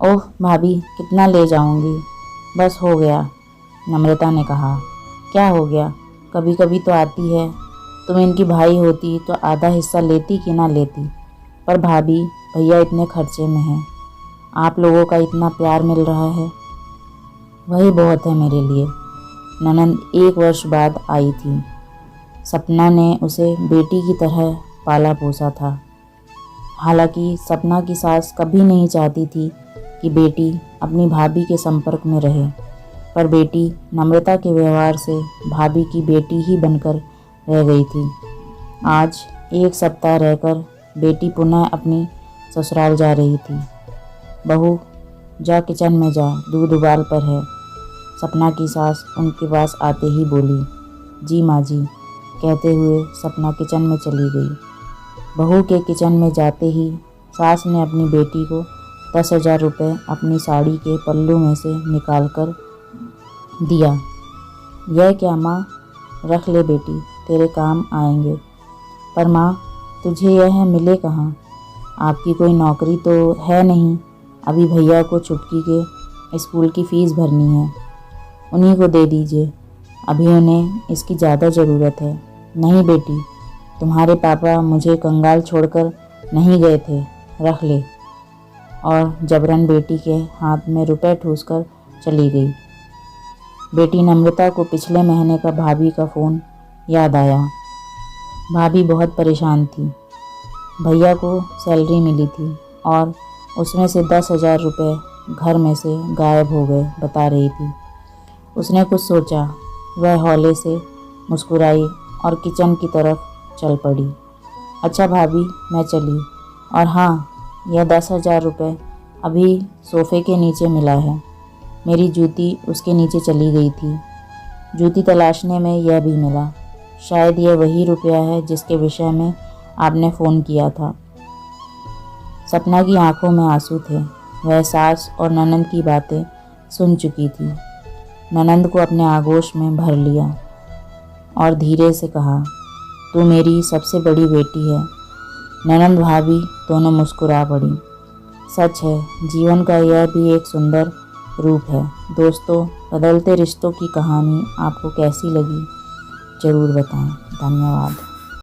ओह भाभी, कितना ले जाऊंगी, बस हो गया। नम्रता ने कहा। क्या हो गया, कभी कभी तो आती है। तुम इनकी भाई होती तो आधा हिस्सा लेती कि ना लेती। पर भाभी, भैया इतने खर्चे में हैं, आप लोगों का इतना प्यार मिल रहा है, वही बहुत है मेरे लिए। ननंद 1 वर्ष बाद आई थी। सपना ने उसे बेटी की तरह पाला पोसा था। हालांकि सपना की सास कभी नहीं चाहती थी कि बेटी अपनी भाभी के संपर्क में रहे, पर बेटी नम्रता के व्यवहार से भाभी की बेटी ही बनकर रह गई थी। आज 1 सप्ताह रहकर बेटी पुनः अपनी ससुराल जा रही थी। बहू, जा किचन में जा, दूध उबाल पर है। सपना की सास उनके पास आते ही बोली। जी माँ जी, कहते हुए सपना किचन में चली गई। बहू के किचन में जाते ही सास ने अपनी बेटी को 10,000 रुपये अपनी साड़ी के पल्लू में से निकाल कर दिया। यह क्या माँ, रख ले बेटी, तेरे काम आएंगे। पर माँ, तुझे यह मिले कहाँ? आपकी कोई नौकरी तो है नहीं। अभी भैया को छुटकी के स्कूल की फ़ीस भरनी है, उन्हीं को दे दीजिए, अभी उन्हें इसकी ज़्यादा ज़रूरत है। नहीं बेटी, तुम्हारे पापा मुझे कंगाल छोड़कर नहीं गए थे, रख ले। और जबरन बेटी के हाथ में रुपए ठूसकर चली गई। बेटी नम्रता को पिछले महीने का भाभी का फ़ोन याद आया। भाभी बहुत परेशान थी। भैया को सैलरी मिली थी और उसमें से 10,000 रुपये घर में से गायब हो गए, बता रही थी। उसने कुछ सोचा, वह हौले से मुस्कुराई और किचन की तरफ चल पड़ी। अच्छा भाभी, मैं चली। और हाँ, यह 10,000 रुपये अभी सोफ़े के नीचे मिला है। मेरी जूती उसके नीचे चली गई थी। जूती तलाशने में यह भी मिला। शायद यह वही रुपया है जिसके विषय में आपने फ़ोन किया था। सपना की आंखों में आंसू थे। वह सास और ननंद की बातें सुन चुकी थी। ननंद को अपने आगोश में भर लिया और धीरे से कहा, तू मेरी सबसे बड़ी बेटी है। ननंद भाभी दोनों मुस्कुरा पड़ी। सच है, जीवन का यह भी एक सुंदर रूप है। दोस्तों, बदलते रिश्तों की कहानी आपको कैसी लगी, ज़रूर बताएं। धन्यवाद।